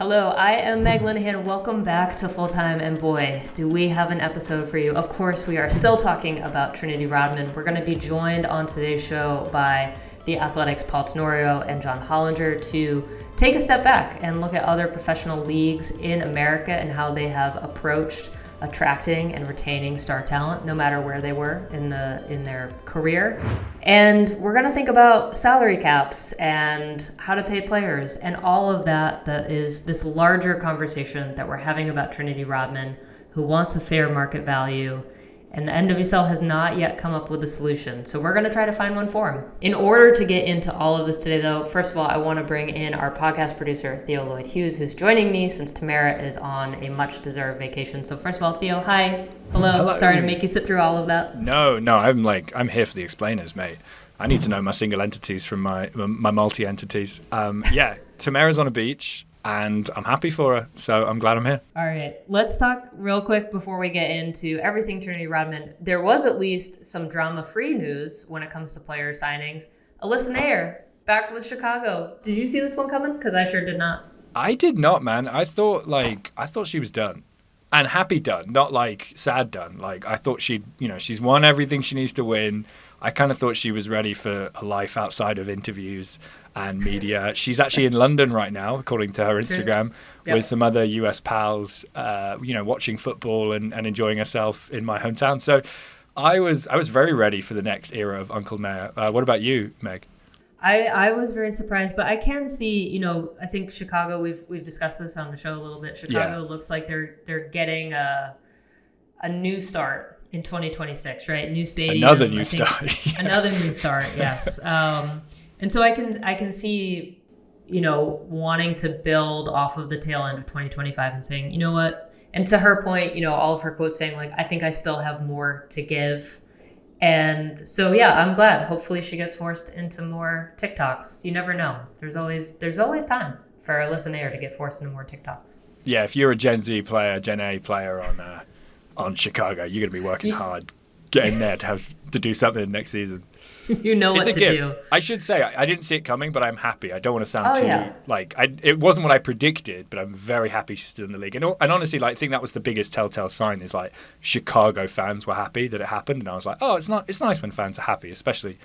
Hello, I am Meg Linehan. Welcome back to Full Time, and boy, do we have an episode for you. Of course, we are still talking about Trinity Rodman. We're going to be joined on today's show by the Athletic's Paul Tenorio and John Hollinger to take a step back and look at other professional leagues in America and how they have approached attracting and retaining star talent, no matter where they were in their career. And we're going to think about salary caps and how to pay players and all of that is this larger conversation that we're having about Trinity Rodman, who wants a fair market value. And the NWSL has not yet come up with a solution. So we're going to try to find one for him. In order to get into all of this today, though, first of all, I want to bring in our podcast producer, Theo Lloyd-Hughes, who's joining me since Tamara is on a much-deserved vacation. So first of all, Theo, hi. Hello. Sorry to make you sit through all of that. No, I'm here for the explainers, mate. I need to know my single entities from my multi-entities. Tamara's on a beach. And I'm happy for her, so I'm glad I'm here. All right, let's talk real quick before we get into everything Trinity Rodman. There was at least some drama-free news when it comes to player signings. Alyssa Nair, back with Chicago. Did you see this one coming? Because I sure did not. I did not, man. I thought she was done. And happy done, not like sad done. Like I thought she's won everything she needs to win. I kind of thought she was ready for a life outside of interviews and media. She's actually in London right now, according to her Instagram, with some other US pals, watching football and enjoying herself in my hometown. So I was very ready for the next era of Uncle Nair. What about you, Meg? I was very surprised, but I can see, I think Chicago, we've discussed this on the show a little bit. Chicago looks like they're getting a new start in 2026, right? New stadium. Another new start. Another new start, yes. And so I can see, wanting to build off of the tail end of 2025 and saying, you know what? And to her point, all of her quotes saying like, I think I still have more to give. And so, I'm glad. Hopefully she gets forced into more TikToks. You never know. There's always time for Alyssa Nair to get forced into more TikToks. Yeah, if you're a Gen Z player, Gen A player on Chicago, you're going to be working hard getting there to do something next season. You know what to do. I should say, I didn't see it coming, but I'm happy. I don't want to sound it wasn't what I predicted, but I'm very happy she's still in the league. And honestly, I think that was the biggest telltale sign is Chicago fans were happy that it happened. And I was like, oh, it's nice when fans are happy, especially,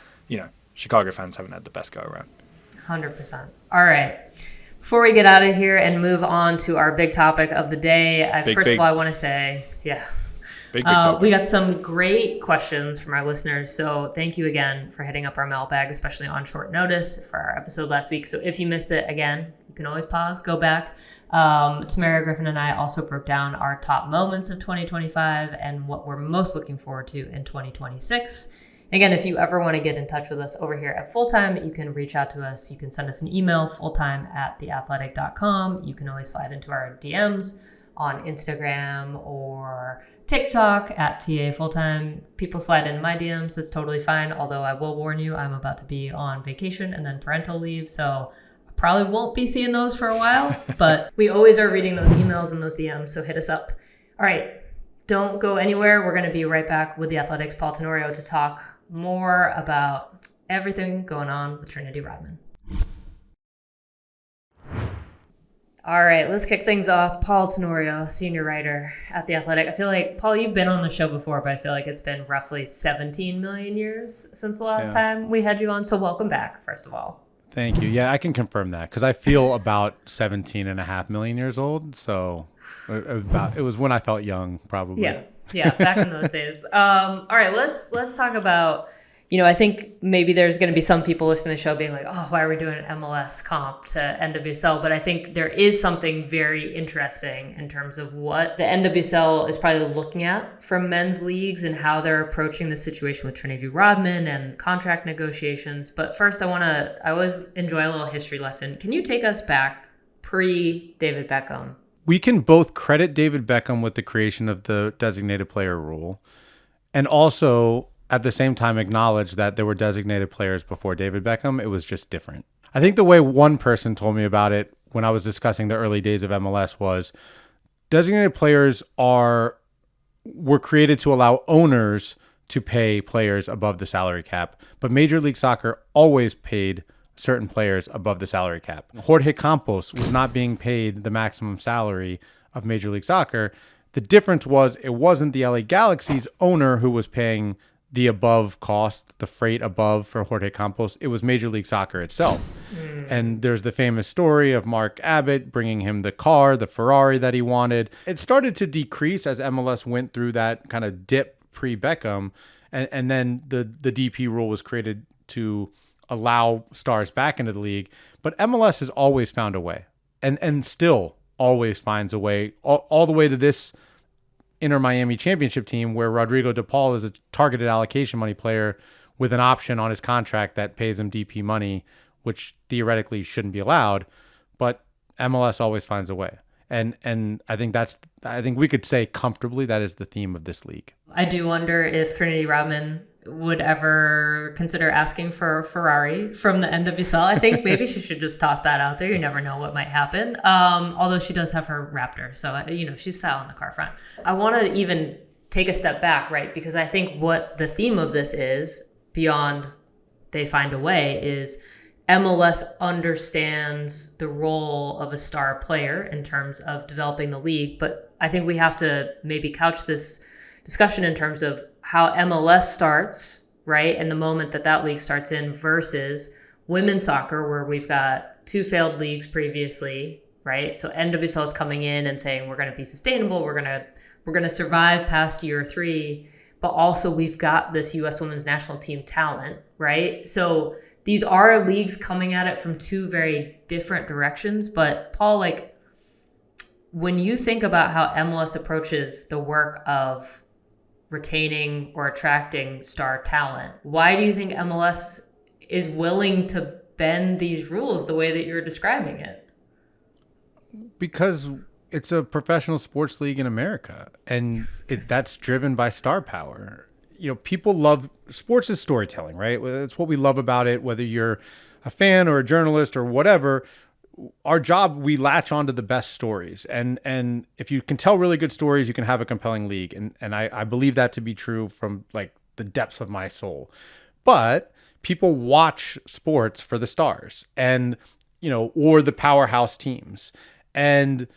Chicago fans haven't had the best go around. 100%. All right. Before we get out of here and move on to our big topic of the day, first of all, I want to say, Big topic. We got some great questions from our listeners. So thank you again for hitting up our mailbag, especially on short notice for our episode last week. So if you missed it, again, you can always pause, go back. Tamara Griffin and I also broke down our top moments of 2025 and what we're most looking forward to in 2026. Again, if you ever want to get in touch with us over here at Fulltime, you can reach out to us. You can send us an email, fulltime@theathletic.com. You can always slide into our DMs on Instagram or TikTok at TA Fulltime. People slide in my DMs. That's totally fine. Although I will warn you, I'm about to be on vacation and then parental leave. So I probably won't be seeing those for a while, but we always are reading those emails and those DMs. So hit us up. All right. Don't go anywhere. We're going to be right back with the Athletic's Paul Tenorio to talk more about everything going on with Trinity Rodman. All right, let's kick things off. Paul Tenorio, senior writer at The Athletic. I feel like, Paul, you've been on the show before, but I feel like it's been roughly 17 million years since the last time we had you on. So welcome back, first of all. Thank you. Yeah, I can confirm that because I feel about 17.5 million years old. So it was when I felt young, probably. Yeah, back in those days. All right, let's talk about, I think maybe there's going to be some people listening to the show being like, oh, why are we doing an MLS comp to NWSL? But I think there is something very interesting in terms of what the NWSL is probably looking at from men's leagues and how they're approaching the situation with Trinity Rodman and contract negotiations. But first, I always enjoy a little history lesson. Can you take us back pre-David Beckham? We can both credit David Beckham with the creation of the designated player rule and also at the same time acknowledge that there were designated players before David Beckham. It was just different. I think the way one person told me about it when I was discussing the early days of MLS was designated players were created to allow owners to pay players above the salary cap, but Major League Soccer always paid certain players above the salary cap. Jorge Campos was not being paid the maximum salary of Major League Soccer. The difference was it wasn't the LA Galaxy's owner who was paying the above cost, the freight above for Jorge Campos. It was Major League Soccer itself. And there's the famous story of Mark Abbott bringing him the car, the Ferrari that he wanted. It started to decrease as MLS went through that kind of dip pre-Beckham. And then the DP rule was created to allow stars back into the league. But MLS has always found a way and still always finds a way all the way to this Inter Miami championship team where Rodrigo De Paul is a targeted allocation money player with an option on his contract that pays him DP money, which theoretically shouldn't be allowed, but MLS always finds a way. And I think we could say comfortably that is the theme of this league. I do wonder if Trinity Rodman would ever consider asking for a Ferrari from the NWSL. I think maybe she should just toss that out there. You never know what might happen. Although she does have her Raptor, so she's style on the car front. I want to even take a step back, right? Because I think what the theme of this is, beyond they find a way, is MLS understands the role of a star player in terms of developing the league. But I think we have to maybe couch this discussion in terms of how MLS starts, right? And the moment that league starts in versus women's soccer, where we've got 2 failed leagues previously, right? So NWSL is coming in and saying, we're going to be sustainable. We're going to survive past year 3, but also we've got this U.S. women's national team talent, right? So these are leagues coming at it from 2 very different directions. But Paul, when you think about how MLS approaches the work of retaining or attracting star talent, why do you think MLS is willing to bend these rules the way that you're describing it? Because it's a professional sports league in America, and that's driven by star power. People love sports is storytelling, right? It's what we love about it, whether you're a fan or a journalist or whatever. Our job, we latch onto the best stories. And if you can tell really good stories, you can have a compelling league. And I believe that to be true from the depths of my soul. But people watch sports for the stars and, or the powerhouse teams. And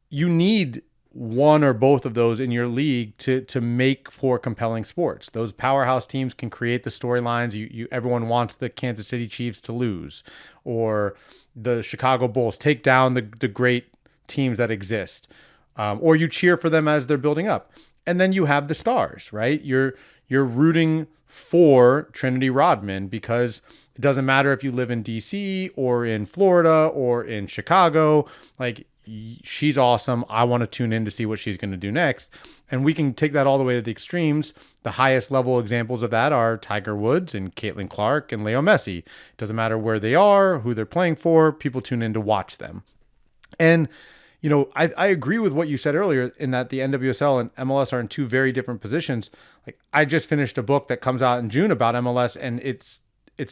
you need one or both of those in your league to make for compelling sports. Those powerhouse teams can create the storylines. Everyone wants the Kansas City Chiefs to lose, or the Chicago Bulls take down the great teams that exist, or you cheer for them as they're building up. And then you have the stars, right? You're rooting for Trinity Rodman because it doesn't matter if you live in DC or in Florida or in Chicago. She's awesome. I want to tune in to see what she's going to do next. And we can take that all the way to the extremes. The highest level examples of that are Tiger Woods and Caitlin Clark and Leo Messi. It doesn't matter where they are, who they're playing for. People tune in to watch them. And, I agree with what you said earlier in that the NWSL and MLS are in 2 very different positions. I just finished a book that comes out in June about MLS, and it's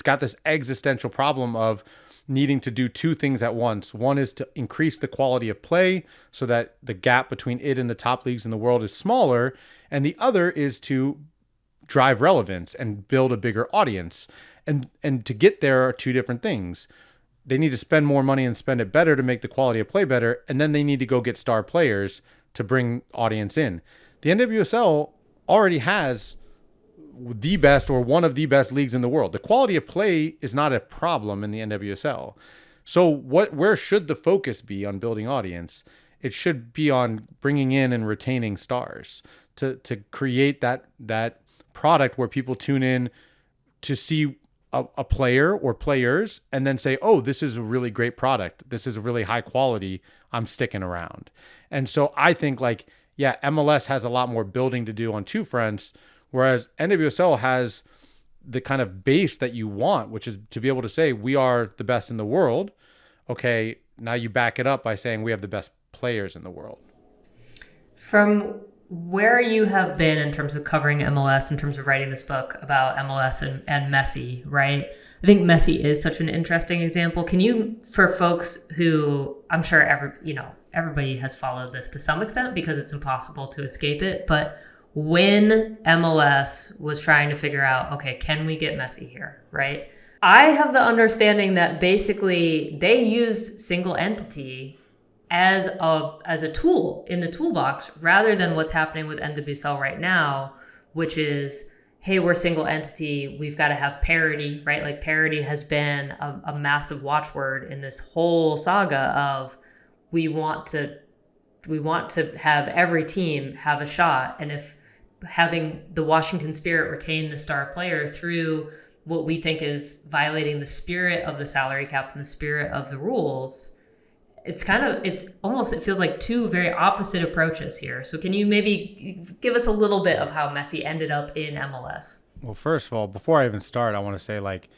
got this existential problem of needing to do 2 things at once. One is to increase the quality of play so that the gap between it and the top leagues in the world is smaller. And the other is to drive relevance and build a bigger audience. And to get there are 2 different things. They need to spend more money and spend it better to make the quality of play better. And then they need to go get star players to bring audience in. The NWSL already has the best or one of the best leagues in the world. The quality of play is not a problem in the NWSL. So where should the focus be on building audience? It should be on bringing in and retaining stars to create that product where people tune in to see a player or players and then say, oh, this is a really great product. This is really high quality. I'm sticking around. And so I think MLS has a lot more building to do on 2 fronts, whereas NWSL has the kind of base that you want, which is to be able to say, we are the best in the world. Okay, now you back it up by saying we have the best players in the world. From where you have been in terms of covering MLS, in terms of writing this book about MLS and Messi, right? I think Messi is such an interesting example. Can you, for folks who I'm sure everybody has followed this to some extent because it's impossible to escape it, but when MLS was trying to figure out, okay, can we get Messi here, right? I have the understanding that basically they used single entity as a tool in the toolbox rather than what's happening with NWSL right now, which is, hey, we're single entity, we've got to have parity, right? Like parity has been a massive watchword in this whole saga of we want to have every team have a shot. And if having the Washington Spirit retain the star player through what we think is violating the spirit of the salary cap and the spirit of the rules, it feels like two very opposite approaches here. So can you maybe give us a little bit of how Messi ended up in MLS? Well, first of all, before I even start, I want to say like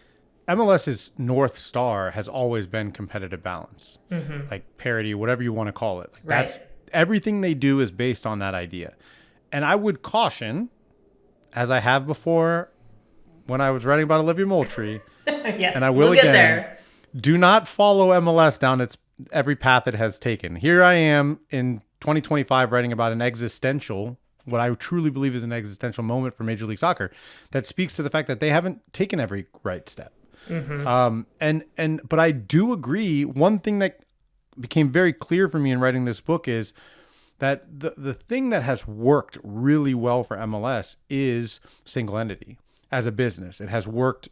MLS's North Star has always been competitive balance, like parity, whatever you want to call it. Like that's everything they do is based on that idea. And I would caution, as I have before when I was writing about Olivia Moultrie, yes, and I will again, do not follow MLS down its every path it has taken. Here I am in 2025 writing about an existential, what I truly believe is an existential moment for Major League Soccer that speaks to the fact that they haven't taken every right step. But I do agree. One thing that became very clear for me in writing this book is that the thing that has worked really well for MLS is single entity as a business. It has worked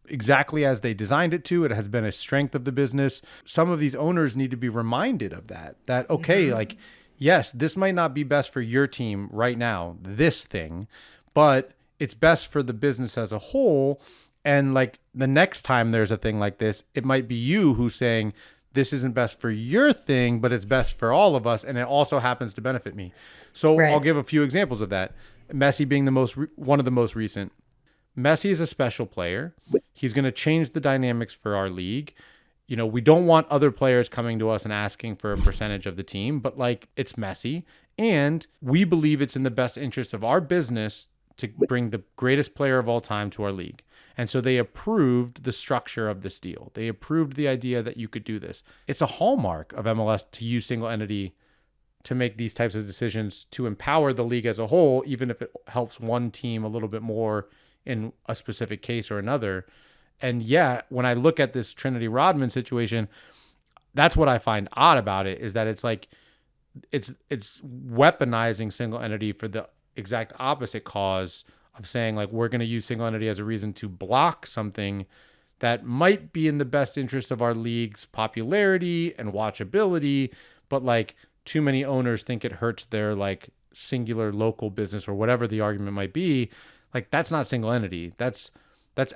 exactly as they designed it to. It has been a strength of the business. Some of these owners need to be reminded of that, okay, like, yes, this might not be best for your team right now, this thing, but it's best for the business as a whole. And like the next time there's a thing like this, it might be you who's saying, this isn't best for your thing, but it's best for all of us. And it also happens to benefit me. So I'll give a few examples of that. Messi being one of the most recent. Messi is a special player. He's going to change the dynamics for our league. You know, we don't want other players coming to us and asking for a percentage of the team, but like it's Messi. And we believe it's in the best interest of our business to bring the greatest player of all time to our league. And so they approved the structure of this deal. They approved the idea that you could do this. It's a hallmark of MLS to use single entity to make these types of decisions to empower the league as a whole, even if it helps one team a little bit more in a specific case or another. And yeah, when I look at this Trinity Rodman situation, that's what I find odd about it, is that it's like it's weaponizing single entity for the exact opposite cause of saying like we're going to use single entity as a reason to block something that might be in the best interest of our league's popularity and watchability, but like too many owners think it hurts their like singular local business or whatever the argument might be. Like that's not single entity. That's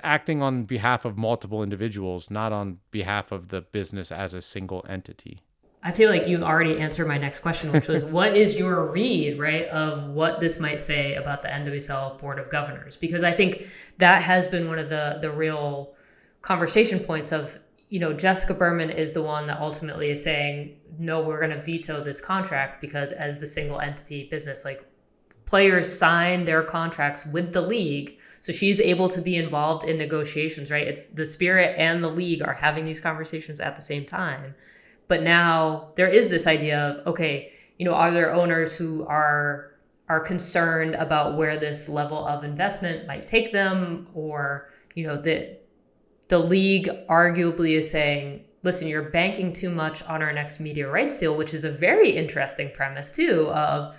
acting on behalf of multiple individuals, not on behalf of the business as a single entity. I feel like you already answered my next question, which was what is your read, right, of what this might say about the NWSL Board of Governors? Because I think that has been one of the real conversation points of, you know, Jessica Berman is the one that ultimately is saying, no, we're going to veto this contract because as the single entity business, like players sign their contracts with the league. So she's able to be involved in negotiations, right? It's the Spirit and the league are having these conversations at the same time. But now there is this idea of, okay, you know, are there owners who are concerned about where this level of investment might take them? Or, you know, the league arguably is saying, listen, you're banking too much on our next media rights deal, which is a very interesting premise too of,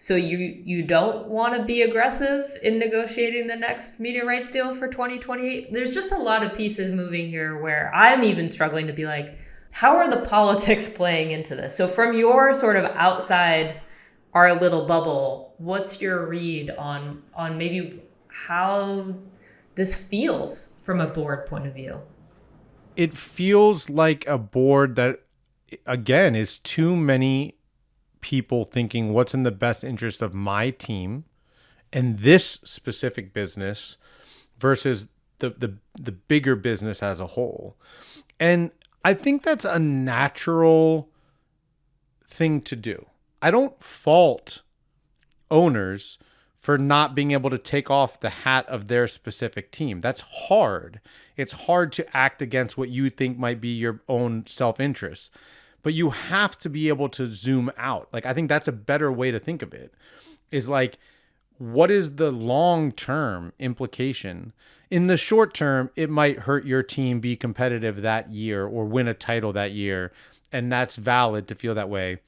so you don't want to be aggressive in negotiating the next media rights deal for 2028? There's just a lot of pieces moving here where I'm even struggling to be like, how are the politics playing into this? So from your sort of outside our little bubble, what's your read on maybe how this feels from a board point of view? It feels like a board that, again, is too many people thinking what's in the best interest of my team and this specific business versus the bigger business as a whole. And I think that's a natural thing to do. I don't fault owners for not being able to take off the hat of their specific team. That's hard. It's hard to act against what you think might be your own self-interest. But you have to be able to zoom out. Like, I think that's a better way to think of it, is like, what is the long-term implication in the short term, it might hurt your team be competitive that year or win a title that year. And that's valid to feel that way.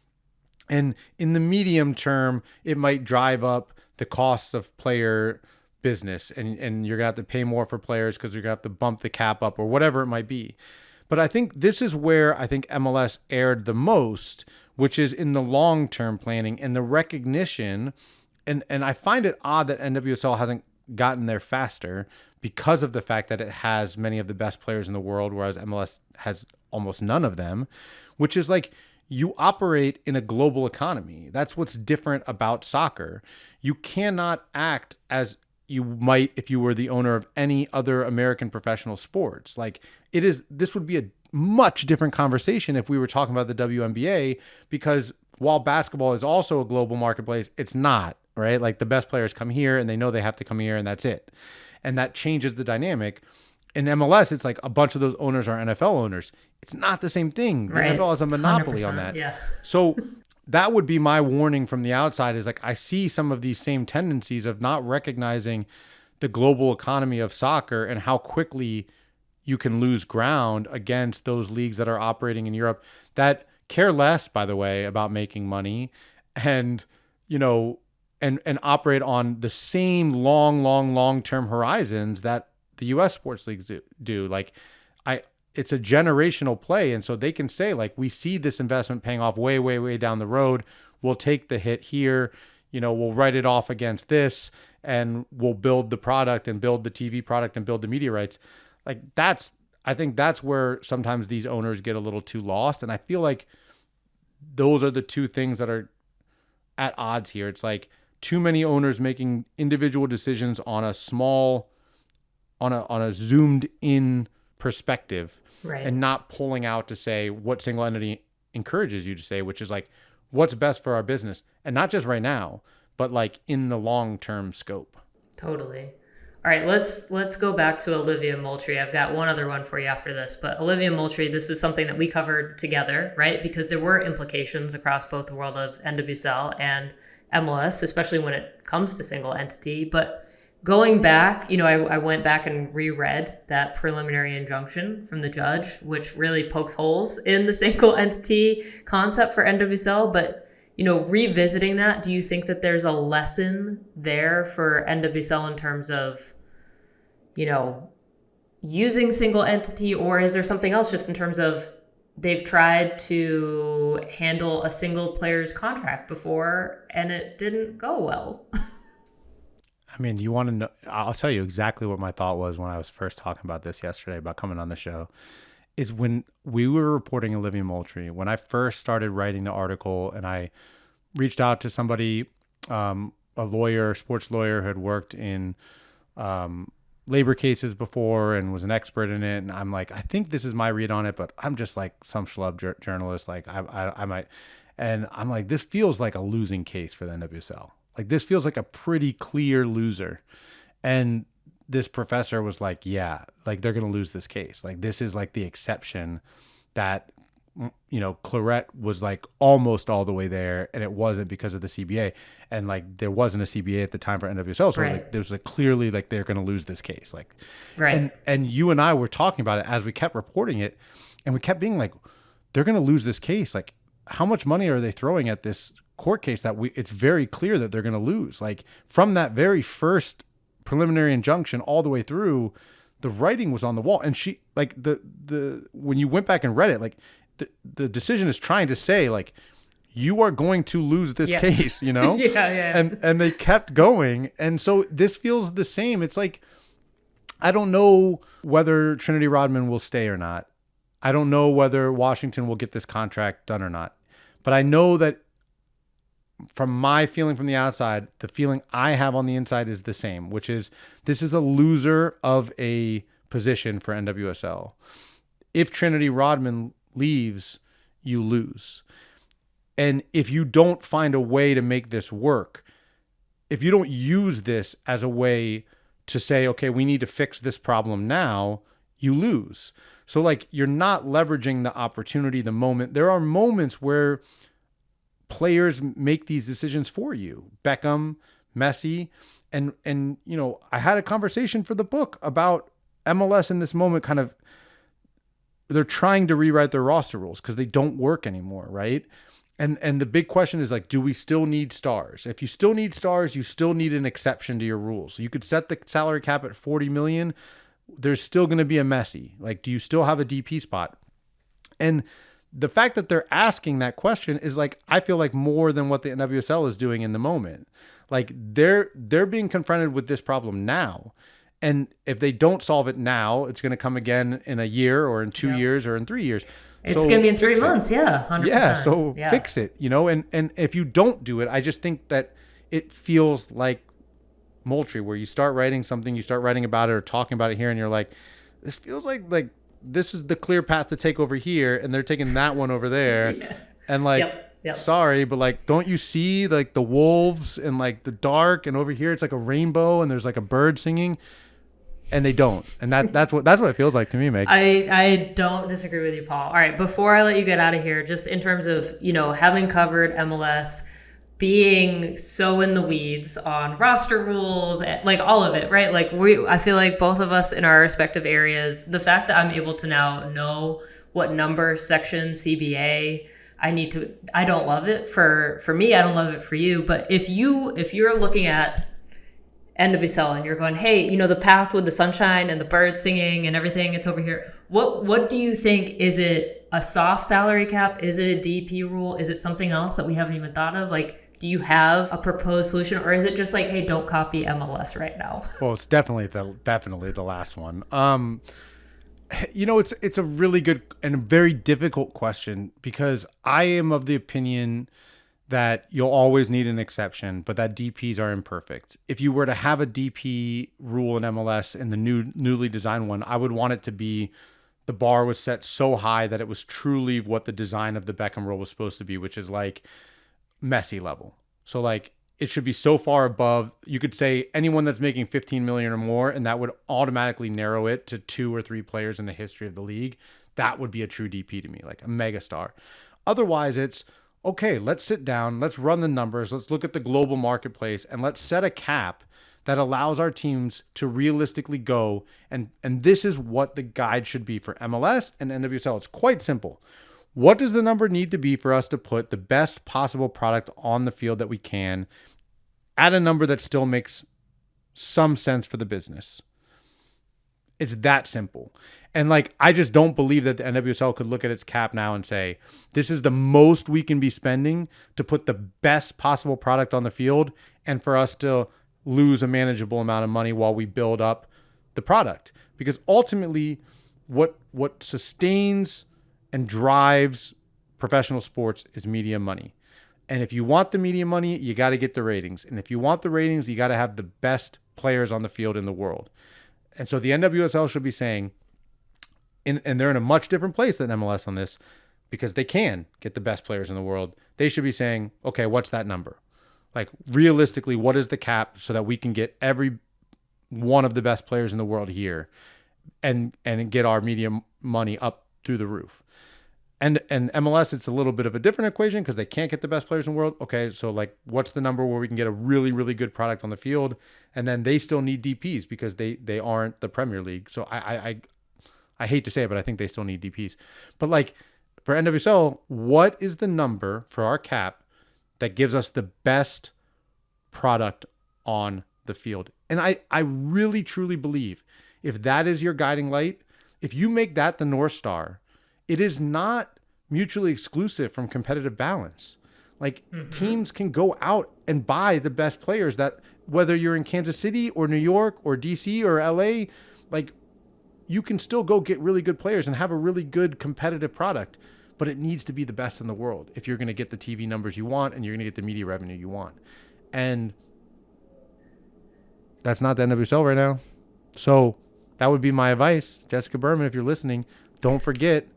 And in the medium term, it might drive up the costs of player business, and you're going to have to pay more for players because you're going to have to bump the cap up or whatever it might be. But I think this is where I think MLS erred the most, which is in the long-term planning and the recognition. And I find it odd that NWSL hasn't gotten there faster because of the fact that it has many of the best players in the world, whereas MLS has almost none of them, which is like, you operate in a global economy. That's what's different about soccer. You cannot act as you might if you were the owner of any other American professional sports. Like, this would be a much different conversation if we were talking about the WNBA, because while basketball is also a global marketplace, it's not, right? Like, the best players come here and they know they have to come here and that's it. And that changes the dynamic. In MLS, it's like a bunch of those owners are NFL owners. It's not the same thing. The Right. NFL has a monopoly on that. Yeah. So that would be my warning from the outside, is like, I see some of these same tendencies of not recognizing the global economy of soccer and how quickly you can lose ground against those leagues that are operating in Europe that care less, by the way, about making money and, and operate on the same long-term horizons that the U.S. sports leagues do. Like, it's a generational play. And so they can say, like, we see this investment paying off way, way, way down the road. We'll take the hit here. We'll write it off against this, and we'll build the product and build the TV product and build the media rights. Like, I think that's where sometimes these owners get a little too lost. And I feel like those are the two things that are at odds here. It's like too many owners making individual decisions on a zoomed in perspective, Right. and not pulling out to say what single entity encourages you to say, which is like, what's best for our business, and not just right now, but like in the long-term scope. Totally. All right, let's go back to Olivia Moultrie. I've got one other one for you after this, but Olivia Moultrie, this was something that we covered together, right? Because there were implications across both the world of NWSL and MLS, especially when it comes to single entity. But going back, I went back and reread that preliminary injunction from the judge, which really pokes holes in the single entity concept for NWSL. But, revisiting that, do you think that there's a lesson there for NWSL in terms of, using single entity, or is there something else just in terms of they've tried to handle a single player's contract before and it didn't go well? I mean, you want to know? I'll tell you exactly what my thought was when I was first talking about this yesterday, about coming on the show, is when we were reporting Olivia Moultrie, when I first started writing the article and I reached out to somebody, a lawyer, sports lawyer who had worked in labor cases before and was an expert in it. And I'm like, I think this is my read on it, but I'm just like some schlub journalist. Like I might, and I'm like, this feels like a losing case for the NWSL. Like, this feels like a pretty clear loser. And this professor was like, yeah, like, they're going to lose this case. Like, this is like the exception that, Claret was like almost all the way there, and it wasn't because of the CBA. And like, there wasn't a CBA at the time for NWSL. So Right. like, there was like clearly like they're going to lose this case. Like, Right. And you and I were talking about it as we kept reporting it, and we kept being like, they're going to lose this case. Like, how much money are they throwing at this court case that it's very clear that they're going to lose? Like, from that very first preliminary injunction all the way through, the writing was on the wall. And she, like, the when you went back and read it, like, the decision is trying to say, like, you are going to lose this Yes. case, Yeah. and they kept going. And so this feels the same. It's like, I don't know whether Trinity Rodman will stay or not. I don't know whether Washington will get this contract done or not. But I know that from my feeling from the outside, the feeling I have on the inside is the same, which is this is a loser of a position for NWSL. If Trinity Rodman leaves, you lose. And if you don't find a way to make this work, if you don't use this as a way to say, okay, we need to fix this problem now, you lose. So like, you're not leveraging the opportunity, the moment. There are moments where players make these decisions for you. Beckham, Messi, And I had a conversation for the book about MLS in this moment. Kind of, they're trying to rewrite their roster rules because they don't work anymore, right? And the big question is like, do we still need stars? If you still need stars, you still need an exception to your rules. You could set the salary cap at 40 million. There's still going to be a Messi. Like, do you still have a DP spot? And the fact that they're asking that question is like, I feel like more than what the NWSL is doing in the moment. Like they're being confronted with this problem now. And if they don't solve it now, it's going to come again in a year or in 2 years or in 3 years. It's going to be in 3 months. Yeah. 100%. Yeah. So fix it, and if you don't do it, I just think that it feels like Moultrie, where you start writing something, you start writing about it or talking about it here, and you're like, this feels like this is the clear path to take over here, and they're taking that one over there. Yeah. And sorry, but like, don't you see like the wolves and like the dark, and over here it's like a rainbow and there's like a bird singing, and they don't. And that's what it feels like to me, Meg. I don't disagree with you, Paul. All right, before I let you get out of here, just in terms of, having covered MLS, being so in the weeds on roster rules, like all of it, right? Like I feel like both of us in our respective areas, the fact that I'm able to now know what number, section, CBA I don't love it for me. I don't love it for you. But if you're looking at NWSL and you're going, hey, the path with the sunshine and the birds singing and everything, it's over here. What do you think? Is it a soft salary cap? Is it a DP rule? Is it something else that we haven't even thought of? Like, do you have a proposed solution, or is it just like, hey, don't copy MLS right now? Well, it's definitely the last one. It's a really good and a very difficult question, because I am of the opinion that you'll always need an exception, but that DPs are imperfect. If you were to have a DP rule in MLS in the newly designed one, I would want it to be the bar was set so high that it was truly what the design of the Beckham rule was supposed to be, which is like Messi level. So like, it should be so far above, you could say anyone that's making 15 million or more, and that would automatically narrow it to 2 or 3 players in the history of the league. That would be a true DP to me, like a mega star. Otherwise, it's okay, let's sit down, let's run the numbers, let's look at the global marketplace, and let's set a cap that allows our teams to realistically go. And this is what the guide should be for MLS and NWSL. It's quite simple. What does the number need to be for us to put the best possible product on the field that we can at a number that still makes some sense for the business? It's that simple. And like, I just don't believe that the NWSL could look at its cap now and say, this is the most we can be spending to put the best possible product on the field, and for us to lose a manageable amount of money while we build up the product. Because ultimately, what sustains and drives professional sports is media money. And if you want the media money, you got to get the ratings. And if you want the ratings, you got to have the best players on the field in the world. And so the NWSL should be saying, and they're in a much different place than MLS on this, because they can get the best players in the world. They should be saying, okay, what's that number? Like, realistically, what is the cap so that we can get every one of the best players in the world here and get our media money up through the roof? And MLS, it's a little bit of a different equation because they can't get the best players in the world. Okay, so like, what's the number where we can get a really, really good product on the field? And then they still need DPs because they aren't the Premier League. So I hate to say it, but I think they still need DPs. But like, for NWSL, what is the number for our cap that gives us the best product on the field? And I really, truly believe if that is your guiding light, if you make that the North Star, it is not mutually exclusive from competitive balance. Like, teams can go out and buy the best players, that whether you're in Kansas City or New York or DC or LA, like, you can still go get really good players and have a really good competitive product, but it needs to be the best in the world if you're going to get the TV numbers you want and you're going to get the media revenue you want. And that's not the NWSL right now. So that would be my advice. Jessica Berman, if you're listening, don't forget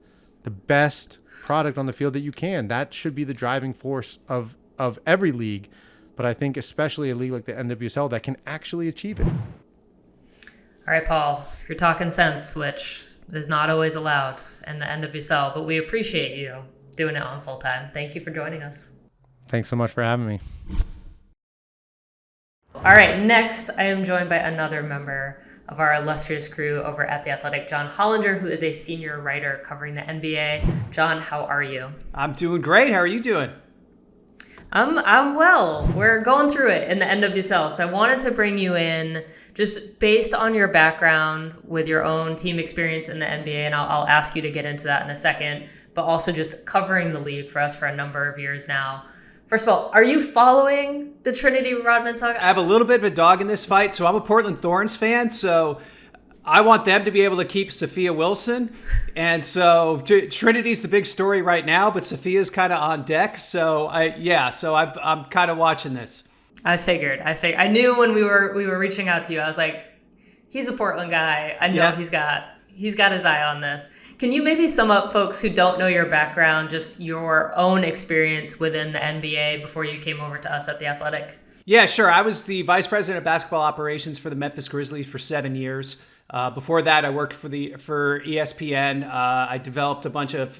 the best product on the field that you can. That should be the driving force of every league, but I think especially a league like the NWSL that can actually achieve it. All right, Paul, you're talking sense, which is not always allowed in the NWSL, but we appreciate you doing it on full time. Thank you for joining us. Thanks so much for having me. All right, next I am joined by another member of our illustrious crew over at The Athletic, John Hollinger, who is a senior writer covering the NBA. John, how are you? I'm doing great. How are you doing? I'm well. We're going through it in the NWSL. So I wanted to bring you in just based on your background with your own team experience in the NBA, and I'll ask you to get into that in a second, but also just covering the league for us for a number of years now. First of all, are you following the Trinity Rodman saga? I have a little bit of a dog in this fight. So I'm a Portland Thorns fan. So I want them to be able to keep Sophia Wilson. And so Trinity's the big story right now, but Sophia's kind of on deck. So I'm kind of watching this. I figured. I knew when we were reaching out to you, I was like, he's a Portland guy. I know he's got his eye on this. Can you maybe sum up, folks who don't know your background, just your own experience within the NBA before you came over to us at The Athletic? Yeah, sure. I was the vice president of basketball operations for the Memphis Grizzlies for 7 years. Before that, I worked for ESPN. I developed a bunch of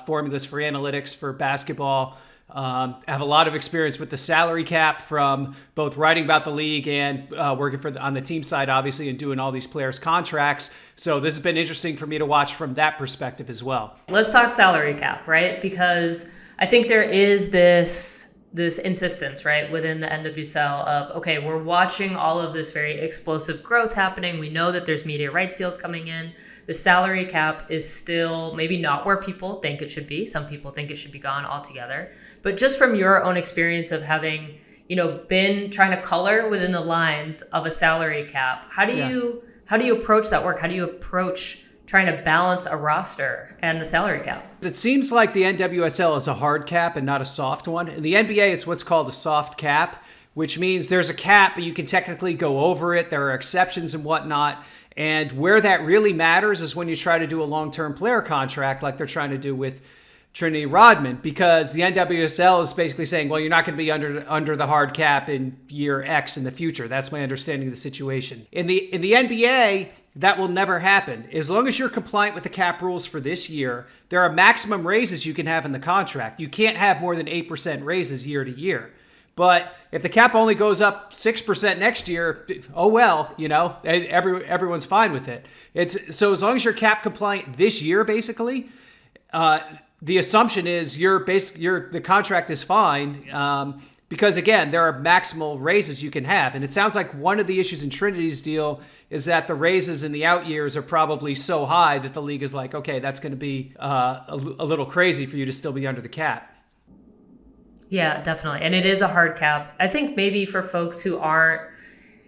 formulas for analytics for basketball. I have a lot of experience with the salary cap from both writing about the league and working on the team side, obviously, and doing all these players' contracts. So this has been interesting for me to watch from that perspective as well. Let's talk salary cap, right? Because I think there is this insistence, right, within the NWSL of, okay, we're watching all of this very explosive growth happening. We know that there's media rights deals coming in. The salary cap is still maybe not where people think it should be. Some people think it should be gone altogether. But just from your own experience of having, been trying to color within the lines of a salary cap, how do you approach that work? How do you approach trying to balance a roster and the salary cap? It seems like the NWSL is a hard cap and not a soft one. In the NBA, it's what's called a soft cap, which means there's a cap, but you can technically go over it. There are exceptions and whatnot. And where that really matters is when you try to do a long-term player contract like they're trying to do with Trinity Rodman, because the NWSL is basically saying, well, you're not going to be under the hard cap in year X in the future. That's my understanding of the situation. In the NBA, that will never happen. As long as you're compliant with the cap rules for this year, there are maximum raises you can have in the contract. You can't have more than 8% raises year to year. But if the cap only goes up 6% next year, oh well, everyone's fine with it. So as long as you're cap compliant this year, basically, the assumption is the contract is fine, because again, there are maximal raises you can have. And it sounds like one of the issues in Trinity's deal is that the raises in the out years are probably so high that the league is like, okay, that's going to be a little crazy for you to still be under the cap. Yeah, definitely. And it is a hard cap. I think maybe for folks who aren't,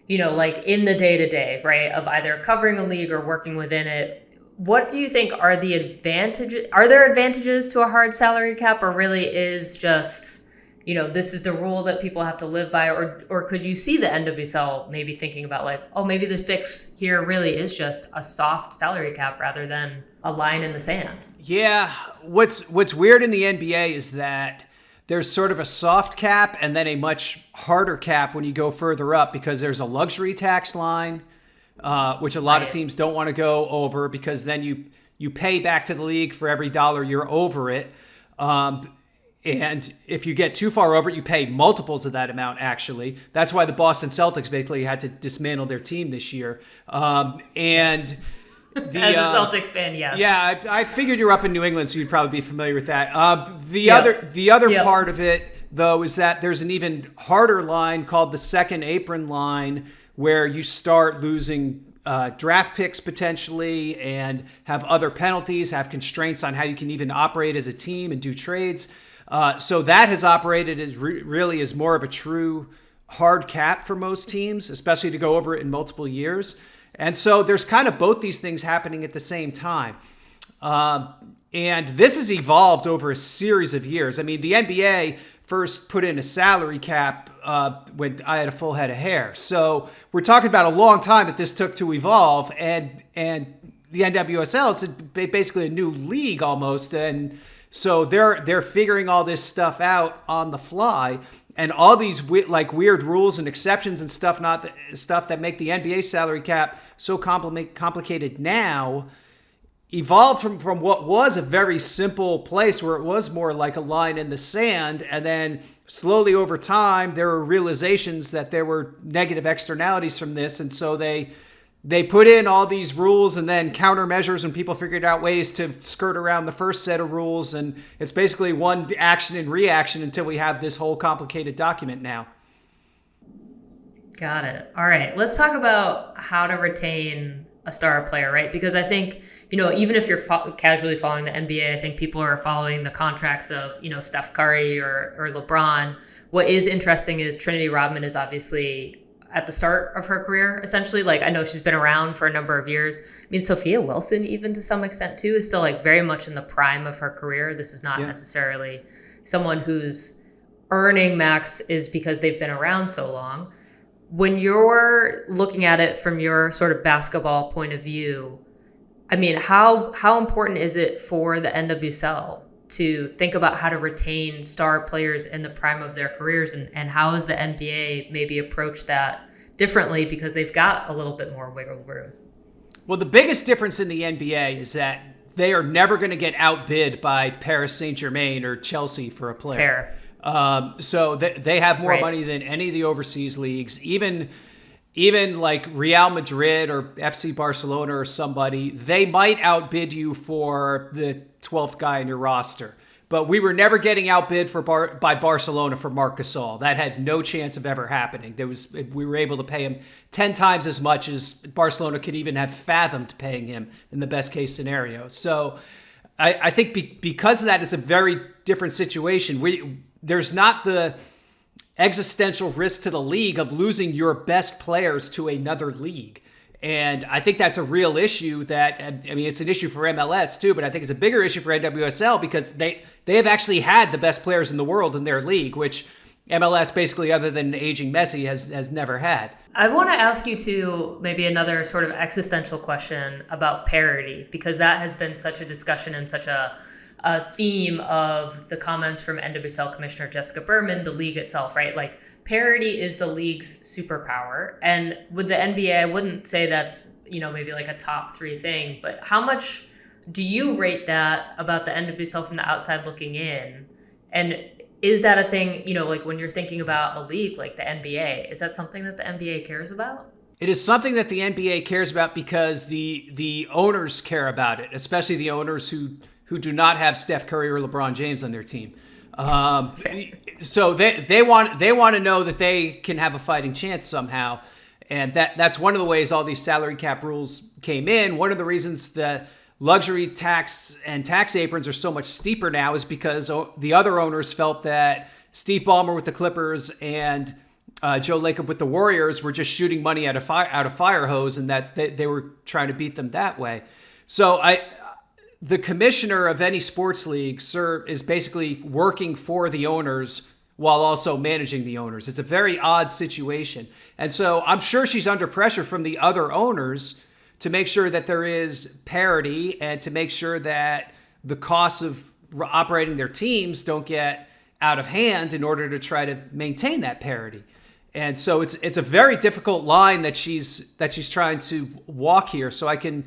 like in the day-to-day, right, of either covering a league or working within it, what do you think are the advantages? Are there advantages to a hard salary cap, or really is just, this is the rule that people have to live by? Or could you see the NWSL maybe thinking about like, oh, maybe the fix here really is just a soft salary cap rather than a line in the sand? Yeah. What's weird in the NBA is that there's sort of a soft cap and then a much harder cap when you go further up, because there's a luxury tax line, which a lot of teams don't want to go over, because then you pay back to the league for every dollar you're over it. And if you get too far over it, you pay multiples of that amount, actually. That's why the Boston Celtics basically had to dismantle their team this year. Yes. As a Celtics fan, yes. Yeah, I figured you're up in New England, so you'd probably be familiar with that. The other part of it, though, is that there's an even harder line called the second apron line, where you start losing draft picks potentially and have other penalties, have constraints on how you can even operate as a team and do trades. So that has operated as really as more of a true hard cap for most teams, especially to go over it in multiple years. And so there's kind of both these things happening at the same time. And this has evolved over a series of years. I mean, the NBA first put in a salary cap when I had a full head of hair. So we're talking about a long time that this took to evolve. And the NWSL, it's basically a new league almost. And so they're figuring all this stuff out on the fly. And all these weird rules and exceptions and stuff that make the NBA salary cap so complicated now evolved from what was a very simple place where it was more like a line in the sand. And then slowly over time, there were realizations that there were negative externalities from this. And so they put in all these rules and then countermeasures, and people figured out ways to skirt around the first set of rules. And it's basically one action and reaction until we have this whole complicated document now. Got it. All right. Let's talk about how to retain a star player, right? Because I think, even if you're casually following the NBA, I think people are following the contracts of, Steph Curry or LeBron. What is interesting is Trinity Rodman is obviously at the start of her career, essentially. Like, I know she's been around for a number of years. I mean, Sophia Wilson, even to some extent too, is still like very much in the prime of her career. This is not necessarily someone who's earning max is because they've been around so long. When you're looking at it from your sort of basketball point of view, I mean, how important is it for the NWSL to think about how to retain star players in the prime of their careers, and how has the NBA maybe approached that differently because they've got a little bit more wiggle room? Well, the biggest difference in the NBA is that they are never going to get outbid by Paris Saint-Germain or Chelsea for a player. Fair. So they have more money than any of the overseas leagues, even like Real Madrid or FC Barcelona or somebody. They might outbid you for the 12th guy in your roster. But we were never getting outbid by Barcelona for Marc Gasol. That had no chance of ever happening. We were able to pay him 10 times as much as Barcelona could even have fathomed paying him in the best case scenario. So I think because of that, it's a very different situation. There's not the existential risk to the league of losing your best players to another league. And I think that's a real issue it's an issue for MLS too, but I think it's a bigger issue for NWSL because they have actually had the best players in the world in their league, which MLS basically, other than aging Messi, has never had. I want to ask you to maybe another sort of existential question about parity, because that has been such a discussion and such a theme of the comments from NWSL Commissioner Jessica Berman, the league itself, right? Like, parity is the league's superpower. And with the NBA, I wouldn't say that's, maybe like a top 3 thing, but how much do you rate that about the NWSL from the outside looking in? And is that a thing, like when you're thinking about a league like the NBA, is that something that the NBA cares about? It is something that the NBA cares about because the owners care about it, especially the owners who do not have Steph Curry or LeBron James on their team. So they want to know that they can have a fighting chance somehow. And that's one of the ways all these salary cap rules came in. One of the reasons that luxury tax and tax aprons are so much steeper now is because the other owners felt that Steve Ballmer with the Clippers and Joe Lacob with the Warriors were just shooting money out of fire hose, and that they were trying to beat them that way. So the commissioner of any sports league is basically working for the owners while also managing the owners. It's a very odd situation. And so I'm sure she's under pressure from the other owners to make sure that there is parity and to make sure that the costs of operating their teams don't get out of hand in order to try to maintain that parity. And so it's a very difficult line that she's trying to walk here. So I can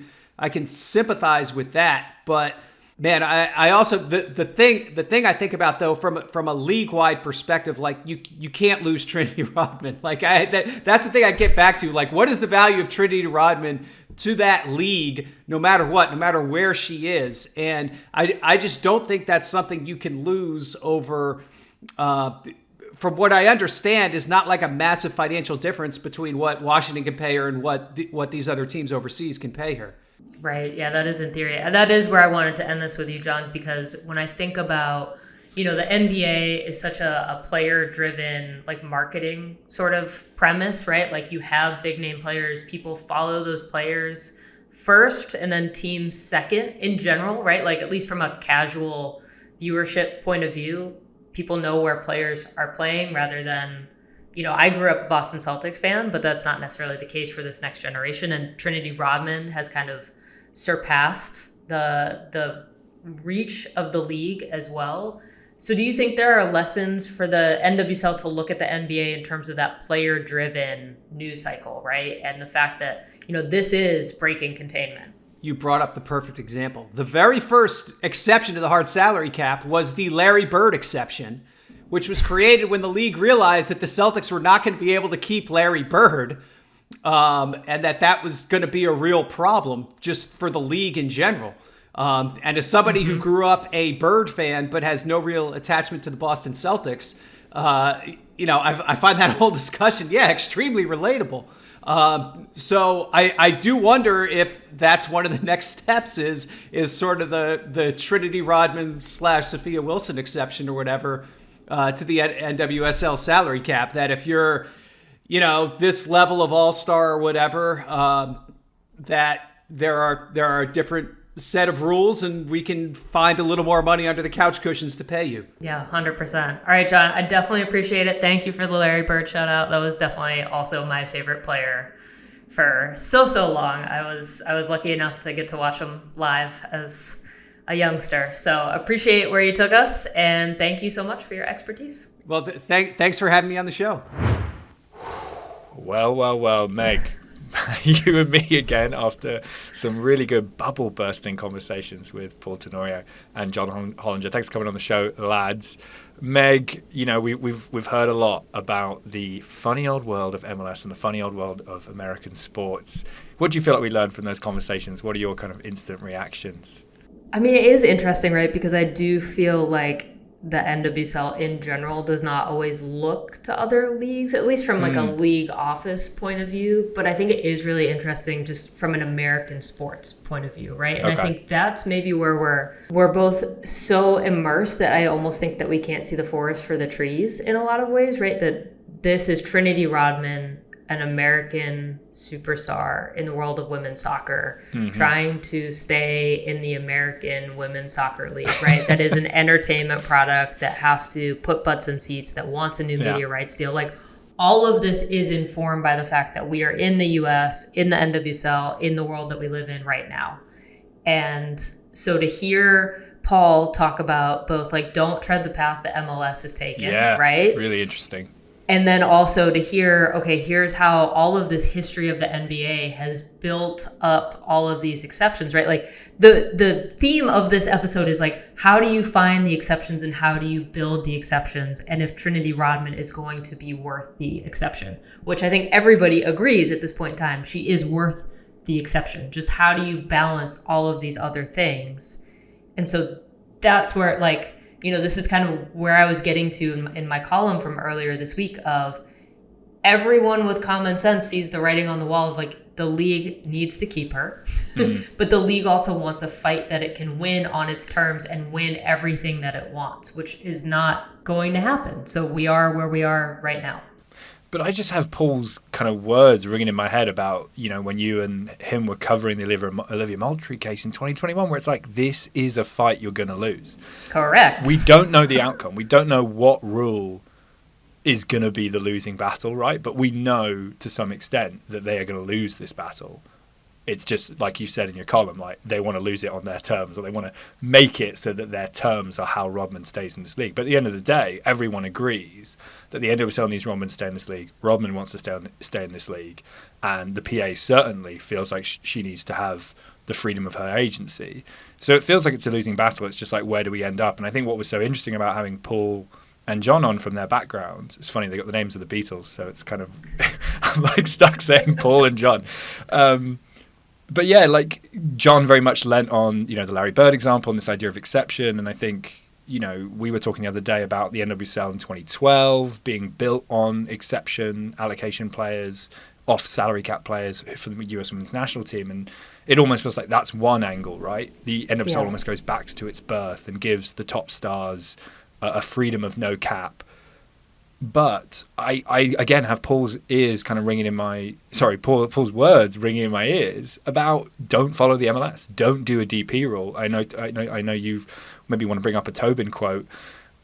sympathize with that. But man, I also the thing I think about though from a league-wide perspective, like you can't lose Trinity Rodman. Like that's the thing I get back to. Like, what is the value of Trinity Rodman to that league, no matter what, no matter where she is? And I just don't think that's something you can lose over. From what I understand, is not like a massive financial difference between what Washington can pay her and what these other teams overseas can pay her. Right. Yeah, that is in theory. And that is where I wanted to end this with you, John, because when I think about, the NBA is such a player-driven, like, marketing sort of premise, right? Like, you have big name players, people follow those players first and then teams second in general, right? Like, at least from a casual viewership point of view, people know where players are playing rather than, I grew up a Boston Celtics fan, but that's not necessarily the case for this next generation. And Trinity Rodman has kind of surpassed the reach of the league as well. So do you think there are lessons for the NWSL to look at the NBA in terms of that player-driven news cycle, right? And the fact that, this is breaking containment. you brought up the perfect example. The very first exception to the hard salary cap was the Larry Bird exception, which was created when the league realized that the Celtics were not going to be able to keep Larry Bird, and that was going to be a real problem just for the league in general. And as somebody who grew up a Bird fan but has no real attachment to the Boston Celtics, I find that whole discussion, extremely relatable. So I do wonder if that's one of the next steps is sort of the Trinity Rodman / Sophia Wilson exception or whatever to the NWSL salary cap, that if you're, this level of all-star or whatever, that there are different set of rules and we can find a little more money under the couch cushions to pay you. Yeah, 100%. All right, John, I definitely appreciate it. Thank you for the Larry Bird shout out. That was definitely also my favorite player for so long. I was lucky enough to get to watch him live as a youngster. So appreciate where you took us, and thank you so much for your expertise. Well, thanks for having me on the show. Well, Meg. You and me again after some really good bubble bursting conversations with Paul Tenorio and John Hollinger. Thanks for coming on the show, lads. Meg, we've heard a lot about the funny old world of MLS and the funny old world of American sports. What do you feel like we learned from those conversations? What are your kind of instant reactions? I mean, it is interesting, right? Because I do feel like the NWSL in general does not always look to other leagues, at least from like a league office point of view. But I think it is really interesting just from an American sports point of view, right? And I think that's maybe where we're both so immersed that I almost think that we can't see the forest for the trees in a lot of ways, right? That this is Trinity Rodman, an American superstar in the world of women's soccer, trying to stay in the American women's soccer league, right? That is an entertainment product that has to put butts in seats, that wants a new media rights deal. Like, all of this is informed by the fact that we are in the US, in the NWSL, in the world that we live in right now. And so to hear Paul talk about both, like, don't tread the path that MLS has taken, right? Really interesting. And then also to hear, okay, here's how all of this history of the NBA has built up all of these exceptions, right? Like the theme of this episode is like, how do you find the exceptions and how do you build the exceptions? And if Trinity Rodman is going to be worth the exception, which I think everybody agrees at this point in time, she is worth the exception. Just how do you balance all of these other things? And so that's where, like, this is kind of where I was getting to in my column from earlier this week of everyone with common sense sees the writing on the wall of like, the league needs to keep her, but the league also wants a fight that it can win on its terms and win everything that it wants, which is not going to happen. So we are where we are right now. But I just have Paul's kind of words ringing in my head about, when you and him were covering the Olivia Moultrie case in 2021, where it's like, this is a fight you're going to lose. Correct. We don't know the outcome. We don't know what rule is going to be the losing battle, right? But we know to some extent that they are going to lose this battle. It's just, like you said in your column, like they want to lose it on their terms, or they want to make it so that their terms are how Rodman stays in this league. But at the end of the day, everyone agrees that the NWSL needs Rodman to stay in this league. Rodman wants to stay in this league. And the PA certainly feels like she needs to have the freedom of her agency. So it feels like it's a losing battle. It's just like, where do we end up? And I think what was so interesting about having Paul and John on from their backgrounds, it's funny, they got the names of the Beatles, so it's kind of, I'm like stuck saying Paul and John. But yeah, like John very much lent on, the Larry Bird example and this idea of exception. And I think, we were talking the other day about the NWSL in 2012 being built on exception allocation players, off salary cap players for the US women's national team. And it almost feels like that's one angle, right? The NWSL almost goes back to its birth and gives the top stars a freedom of no cap. But I again have Paul's ears kind of ringing in my Paul's words ringing in my ears about don't follow the MLS, don't do a DP rule. I know you maybe want to bring up a Tobin quote,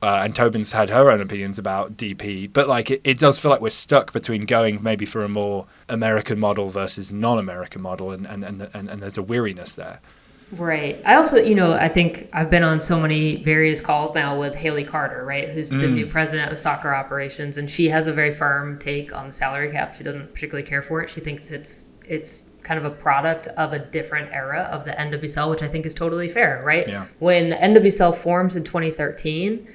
and Tobin's had her own opinions about DP, but like it does feel like we're stuck between going maybe for a more American model versus non-American model, and there's a weariness there. Right. I also, I think I've been on so many various calls now with Haley Carter, right, who's the new president of soccer operations, and she has a very firm take on the salary cap. She doesn't particularly care for it. She thinks it's it's kind of a product of a different era of the NWSL, which I think is totally fair, right? Yeah. When the NWSL forms in 2013,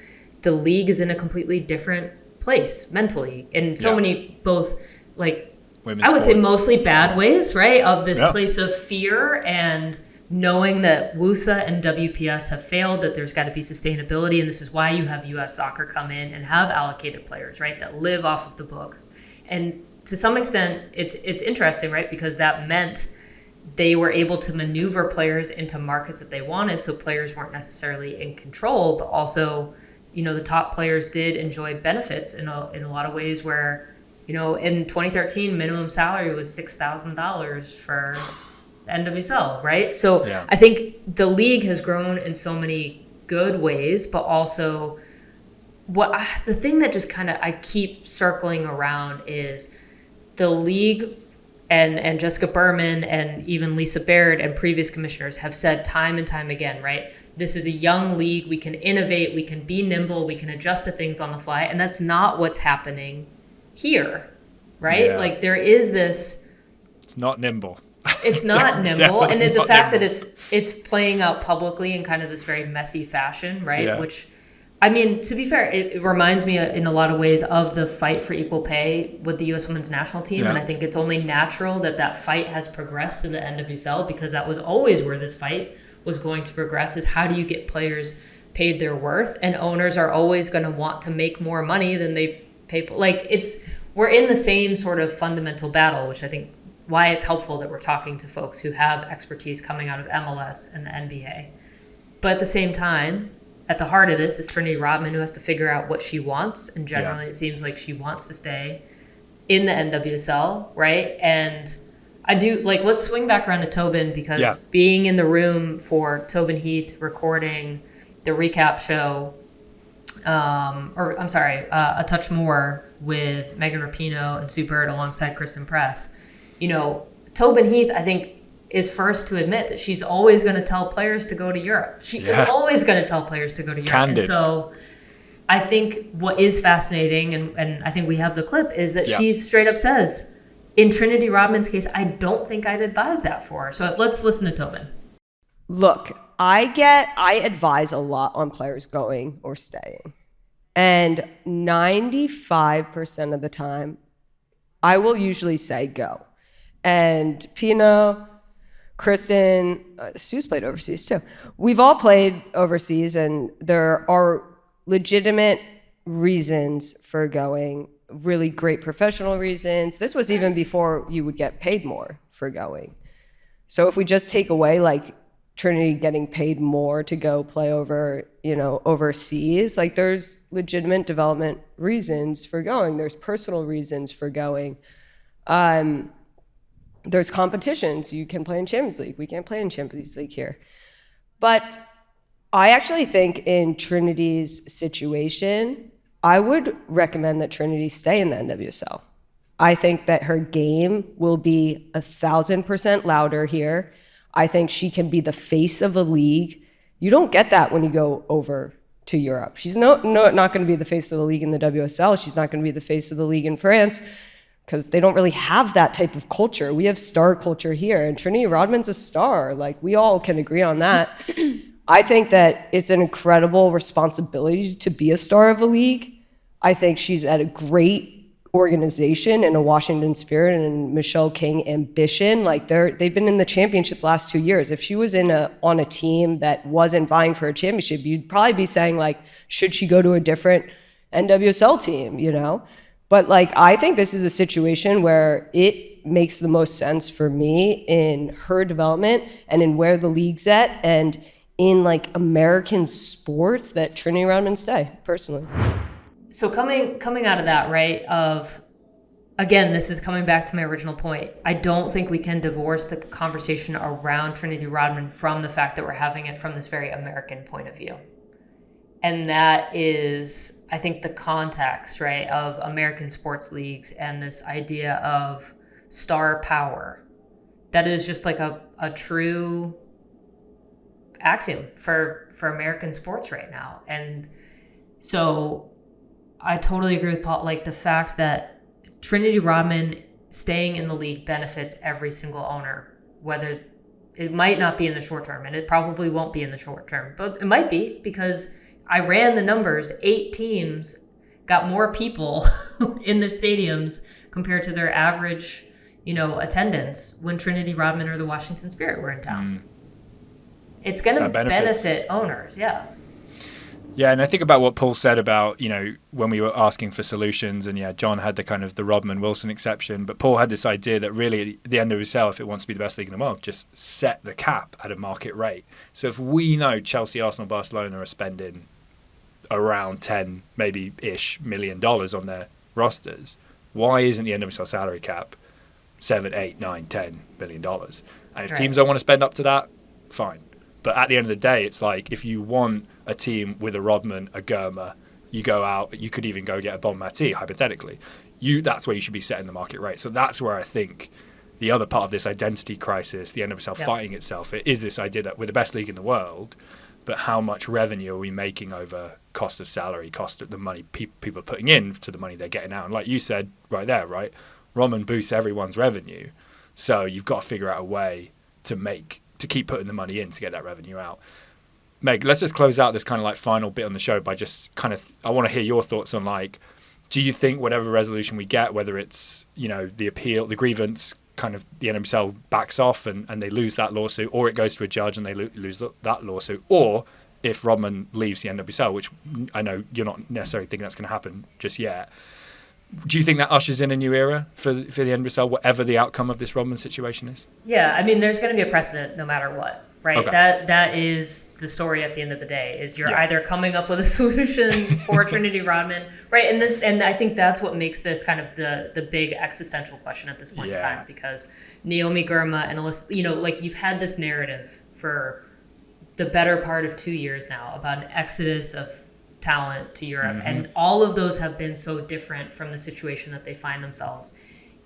the league is in a completely different place mentally in so many, both like, Women's I would say sports. mostly bad ways, right? Of this Yeah. place of fear and knowing that WUSA and WPS have failed, that there's got to be sustainability. And this is why you have US Soccer come in and have allocated players, right? That live off of the books. And to some extent, it's interesting, right? Because that meant they were able to maneuver players into markets that they wanted. So players weren't necessarily in control, but also, you know, the top players did enjoy benefits in a lot of ways where, you know, in 2013, minimum salary was $6,000 for NWSL, right? So Yeah. I think the league has grown in so many good ways, but also the thing that just kind of I keep circling around is the league and Jessica Berman and even Lisa Baird and previous commissioners have said time and time again, right? This is a young league. We can innovate. We can be nimble. We can adjust to things on the fly. And that's not what's happening here, right? Yeah. Like there is this... It's not nimble. It's not nimble. And then the not fact nimble. that it's playing out publicly in kind of this very messy fashion, right? Yeah. Which, I mean, to be fair, it reminds me in a lot of ways of the fight for equal pay with the U.S. women's national team. Yeah. And I think it's only natural that fight has progressed to the NWSL, because that was always where this fight was going to progress, is how do you get players paid their worth? And owners are always going to want to make more money than they pay. Like we're in the same sort of fundamental battle, which I think why it's helpful that we're talking to folks who have expertise coming out of MLS and the NBA. But at the same time, at the heart of this is Trinity Rodman, who has to figure out what she wants. And generally, It seems like she wants to stay in the NWSL, right? And I do, like, let's swing back around to Tobin, because being in the room for Tobin Heath recording the recap show, A Touch More with Megan Rapinoe and Sue Bird alongside Kristen Press. You know, Tobin Heath, I think, is first to admit that she's always going to tell players to go to Europe. She is always going to tell players to go to Europe. Candid. And so I think what is fascinating, and I think we have the clip, is that she straight up says, in Trinity Rodman's case, I don't think I'd advise that for her. So let's listen to Tobin. Look, I advise a lot on players going or staying. And 95% of the time, I will usually say go. And Pino, Kristen, Sue's played overseas too. We've all played overseas, and there are legitimate reasons for going, really great professional reasons. This was even before you would get paid more for going. So if we just take away like Trinity getting paid more to go play overseas, like there's legitimate development reasons for going. There's personal reasons for going. There's competitions. You can play in Champions League. We can't play in Champions League here. But I actually think in Trinity's situation, I would recommend that Trinity stay in the NWSL. I think that her game will be 1,000% louder here. I think she can be the face of a league. You don't get that when you go over to Europe. She's not going to be the face of the league in the WSL. She's not going to be the face of the league in France, because they don't really have that type of culture. We have star culture here, and Trinity Rodman's a star. Like, we all can agree on that. I think that it's an incredible responsibility to be a star of a league. I think she's at a great organization and a Washington Spirit and Michelle King ambition. Like, they've been in the championship the last 2 years. If she was on a team that wasn't vying for a championship, you'd probably be saying, like, should she go to a different NWSL team, you know? But like, I think this is a situation where it makes the most sense for me in her development and in where the league's at and in like American sports that Trinity Rodman stay, personally. So coming out of that, right, of, again, this is coming back to my original point. I don't think we can divorce the conversation around Trinity Rodman from the fact that we're having it from this very American point of view. And that is, I think, the context, right, of American sports leagues and this idea of star power. That is just like a true axiom for American sports right now. And so I totally agree with Paul, like the fact that Trinity Rodman staying in the league benefits every single owner, whether it might not be in the short term, and it probably won't be in the short term, but it might be, because I ran the numbers. 8 teams got more people in the stadiums compared to their average, attendance when Trinity Rodman or the Washington Spirit were in town. It's going to benefit owners, yeah. Yeah, and I think about what Paul said about, when we were asking for solutions, and John had the Rodman-Wilson exception, but Paul had this idea that really the NWSL, if it wants to be the best league in the world, just set the cap at a market rate. So if we know Chelsea, Arsenal, Barcelona are spending around 10, maybe-ish $million on their rosters, why isn't the NWSL salary cap 7, 8, 9, 10 $billion? And if teams don't want to spend up to that, fine. But at the end of the day, it's like, if you want a team with a Rodman, a Germa, you go out, you could even go get a Bon Mati, hypothetically. That's where you should be setting the market rate. So that's where I think the other part of this identity crisis, the NWSL fighting itself, it is this idea that we're the best league in the world, but how much revenue are we making over cost of salary, cost of the money people are putting in to the money they're getting out? And like you said right there, right, Rodman boosts everyone's revenue. So you've got to figure out a way to keep putting the money in to get that revenue out. Meg, let's just close out this final bit on the show by just I want to hear your thoughts on do you think whatever resolution we get, whether it's, the appeal, the grievance, the NWSL backs off and they lose that lawsuit, or it goes to a judge and they lose that lawsuit, or if Rodman leaves the NWSL, which I know you're not necessarily thinking that's going to happen just yet, do you think that ushers in a new era for the NWSL, whatever the outcome of this Rodman situation is? Yeah, there's going to be a precedent no matter what, right? Okay. That is the story at the end of the day, is you're either coming up with a solution for Trinity Rodman, right? And I think that's what makes this kind of the big existential question at this point in time, because Naomi Girma and Alyssa, you've had this narrative for the better part of 2 years now about an exodus of talent to Europe, and all of those have been so different from the situation that they find themselves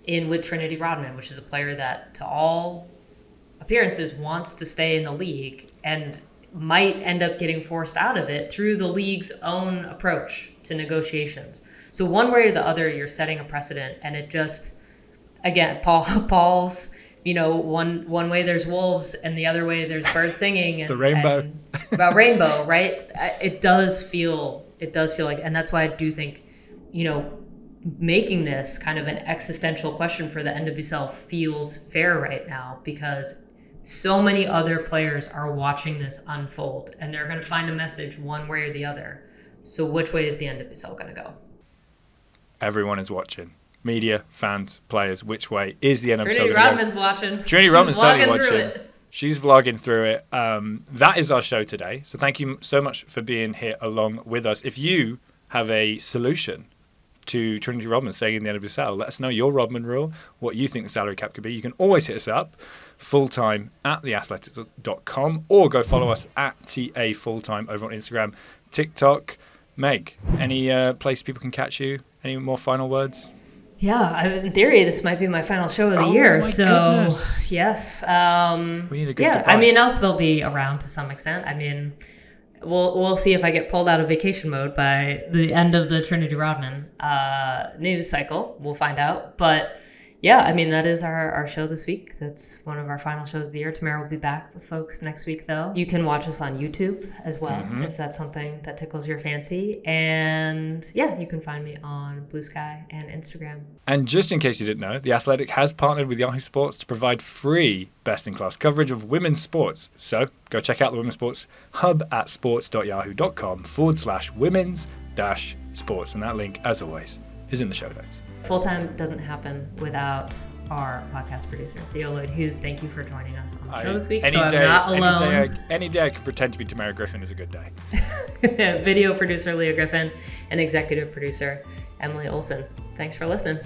in with Trinity Rodman, which is a player that to all appearances wants to stay in the league and might end up getting forced out of it through the league's own approach to negotiations. So one way or the other, you're setting a precedent, and it just, again, Paul's, one way there's wolves and the other way there's birds singing, and the rainbow, and about rainbow, right? It does feel like, and that's why I do think, making this kind of an existential question for the NWSL feels fair right now, because so many other players are watching this unfold and they're going to find a message one way or the other. So which way is the NWSL going to go? Everyone is watching. Media, fans, players, which way is the NWSL? Trinity Rodman's watching. Trinity Rodman's certainly watching. She's vlogging through it. That is our show today. So thank you so much for being here along with us. If you have a solution to Trinity Rodman staying in the NWSL, let us know your Rodman rule, what you think the salary cap could be. You can always hit us up fulltime at theathletics.com, or go follow us at TA Fulltime over on Instagram, TikTok. Meg, any place people can catch you? Any more final words? Yeah, in theory, this might be my final show of the year. So, goodness. Yes. We need a good goodbye. I'll still be around to some extent. We'll see if I get pulled out of vacation mode by the end of the Trinity Rodman news cycle. We'll find out. But yeah, that is our show this week. That's one of our final shows of the year. Tamara will be back with folks next week, though. You can watch us on YouTube as well, if that's something that tickles your fancy. And yeah, you can find me on Blue Sky and Instagram. And just in case you didn't know, The Athletic has partnered with Yahoo Sports to provide free best-in-class coverage of women's sports. So go check out the Women's Sports Hub at sports.yahoo.com/women's-sports. And that link, as always, is in the show notes. Full-time doesn't happen without our podcast producer, Theo Lloyd-Hughes. Thank you for joining us on the show this week. I'm not alone. Any day I could pretend to be Tamara Griffin is a good day. Video producer, Leah Griffin, and executive producer, Emily Olson. Thanks for listening.